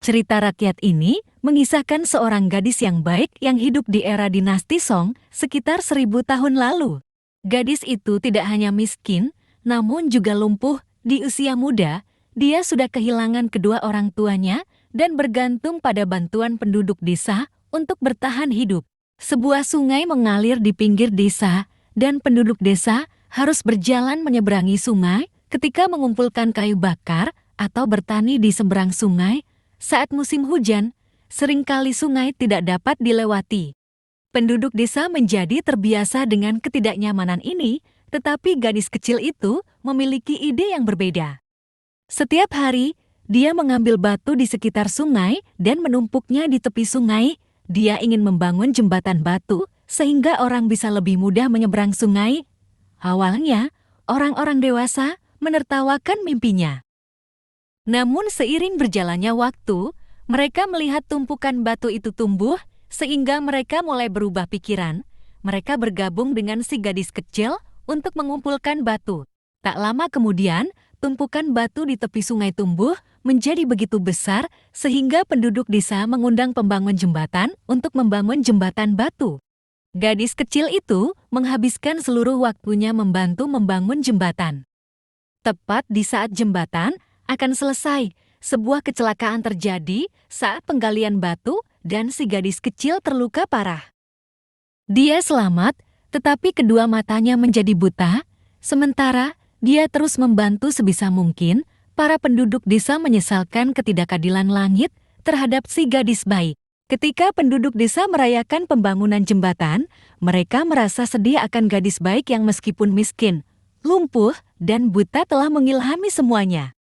Cerita rakyat ini mengisahkan seorang gadis yang baik yang hidup di era dinasti Song sekitar 1000 tahun lalu. Gadis itu tidak hanya miskin, namun juga lumpuh. Di usia muda, dia sudah kehilangan kedua orang tuanya dan bergantung pada bantuan penduduk desa untuk bertahan hidup. Sebuah sungai mengalir di pinggir desa, dan penduduk desa harus berjalan menyeberangi sungai ketika mengumpulkan kayu bakar atau bertani di seberang sungai. Saat musim hujan, seringkali sungai tidak dapat dilewati. Penduduk desa menjadi terbiasa dengan ketidaknyamanan ini, tetapi gadis kecil itu memiliki ide yang berbeda. Setiap hari, dia mengambil batu di sekitar sungai dan menumpuknya di tepi sungai. Dia ingin membangun jembatan batu sehingga orang bisa lebih mudah menyeberang sungai. Awalnya, orang-orang dewasa menertawakan mimpinya. Namun seiring berjalannya waktu, mereka melihat tumpukan batu itu tumbuh, sehingga mereka mulai berubah pikiran. Mereka bergabung dengan si gadis kecil untuk mengumpulkan batu. Tak lama kemudian, tumpukan batu di tepi sungai tumbuh menjadi begitu besar sehingga penduduk desa mengundang pembangun jembatan untuk membangun jembatan batu. Gadis kecil itu menghabiskan seluruh waktunya membantu membangun jembatan. Tepat di saat jembatan akan selesai, sebuah kecelakaan terjadi saat penggalian batu dan si gadis kecil terluka parah. Dia selamat, tetapi kedua matanya menjadi buta. Sementara dia terus membantu sebisa mungkin, para penduduk desa menyesalkan ketidakadilan langit terhadap si gadis baik. Ketika penduduk desa merayakan pembangunan jembatan, mereka merasa sedih akan gadis baik yang meskipun miskin, lumpuh, dan buta telah mengilhami semuanya.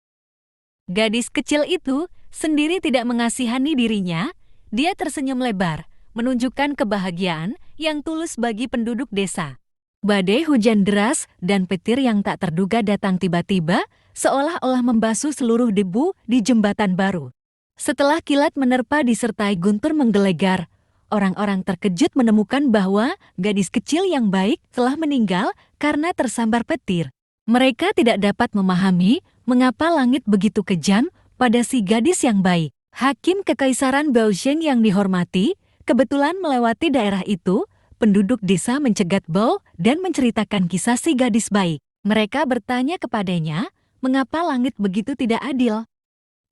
Gadis kecil itu sendiri tidak mengasihani dirinya. Dia tersenyum lebar, menunjukkan kebahagiaan yang tulus bagi penduduk desa. Badai hujan deras dan petir yang tak terduga datang tiba-tiba, seolah-olah membasuh seluruh debu di jembatan baru. Setelah kilat menerpa disertai guntur menggelegar, orang-orang terkejut menemukan bahwa gadis kecil yang baik telah meninggal karena tersambar petir. Mereka tidak dapat memahami mengapa langit begitu kejam pada si gadis yang baik. Hakim Kekaisaran Baosheng yang dihormati kebetulan melewati daerah itu. Penduduk desa mencegat Bao dan menceritakan kisah si gadis baik. Mereka bertanya kepadanya, mengapa langit begitu tidak adil?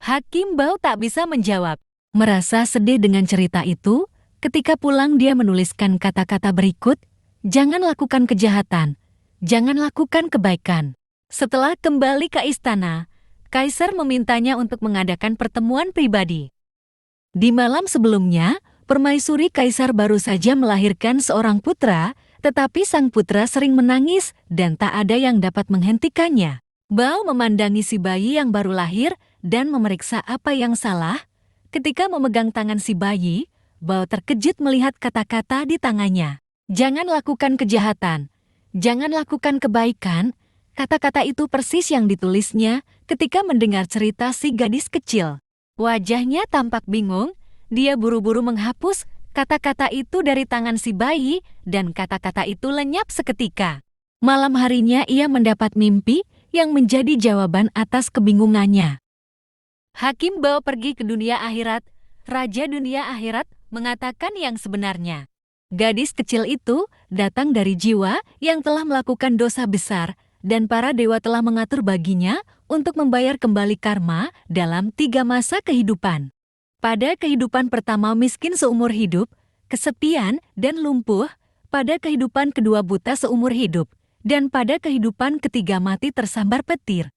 Hakim Bao tak bisa menjawab. Merasa sedih dengan cerita itu, ketika pulang dia menuliskan kata-kata berikut, jangan lakukan kejahatan, jangan lakukan kebaikan. Setelah kembali ke istana, Kaisar memintanya untuk mengadakan pertemuan pribadi. Di malam sebelumnya, permaisuri Kaisar baru saja melahirkan seorang putra, tetapi sang putra sering menangis dan tak ada yang dapat menghentikannya. Bao memandangi si bayi yang baru lahir dan memeriksa apa yang salah. Ketika memegang tangan si bayi, Bao terkejut melihat kata-kata di tangannya. Jangan lakukan kejahatan, jangan lakukan kebaikan. Kata-kata itu persis yang ditulisnya ketika mendengar cerita si gadis kecil. Wajahnya tampak bingung. Dia buru-buru menghapus kata-kata itu dari tangan si bayi dan kata-kata itu lenyap seketika. Malam harinya ia mendapat mimpi yang menjadi jawaban atas kebingungannya. Hakim Bao pergi ke dunia akhirat. Raja dunia akhirat mengatakan yang sebenarnya. Gadis kecil itu datang dari jiwa yang telah melakukan dosa besar dan para dewa telah mengatur baginya untuk membayar kembali karma dalam 3 masa kehidupan. Pada kehidupan pertama miskin seumur hidup, kesepian dan lumpuh, pada kehidupan kedua buta seumur hidup, dan pada kehidupan ketiga mati tersambar petir.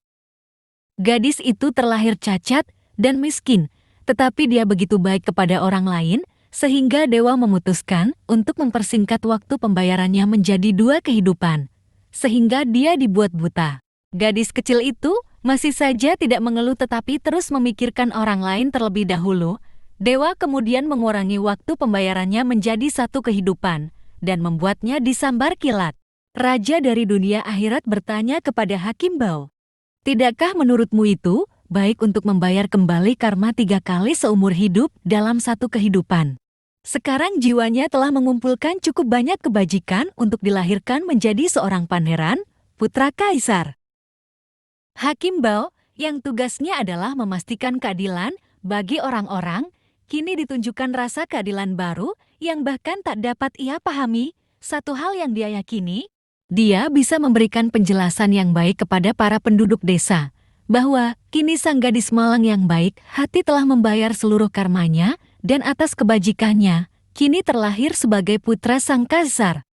Gadis itu terlahir cacat dan miskin, tetapi dia begitu baik kepada orang lain, sehingga dewa memutuskan untuk mempersingkat waktu pembayarannya menjadi 2 kehidupan, sehingga dia dibuat buta. Gadis kecil itu masih saja tidak mengeluh tetapi terus memikirkan orang lain terlebih dahulu. Dewa kemudian mengurangi waktu pembayarannya menjadi 1 kehidupan dan membuatnya disambar kilat. Raja dari dunia akhirat bertanya kepada Hakim Bao, tidakkah menurutmu itu baik untuk membayar kembali karma 3 kali seumur hidup dalam 1 kehidupan? Sekarang jiwanya telah mengumpulkan cukup banyak kebajikan untuk dilahirkan menjadi seorang pangeran, putra kaisar. Hakim Bao, yang tugasnya adalah memastikan keadilan, Bagi orang-orang, kini ditunjukkan rasa keadilan baru yang bahkan tak dapat ia pahami. Satu hal yang dia yakini, dia bisa memberikan penjelasan yang baik kepada para penduduk desa, bahwa kini sang gadis malang yang baik hati telah membayar seluruh karmanya dan atas kebajikannya, kini terlahir sebagai putra sang kaisar.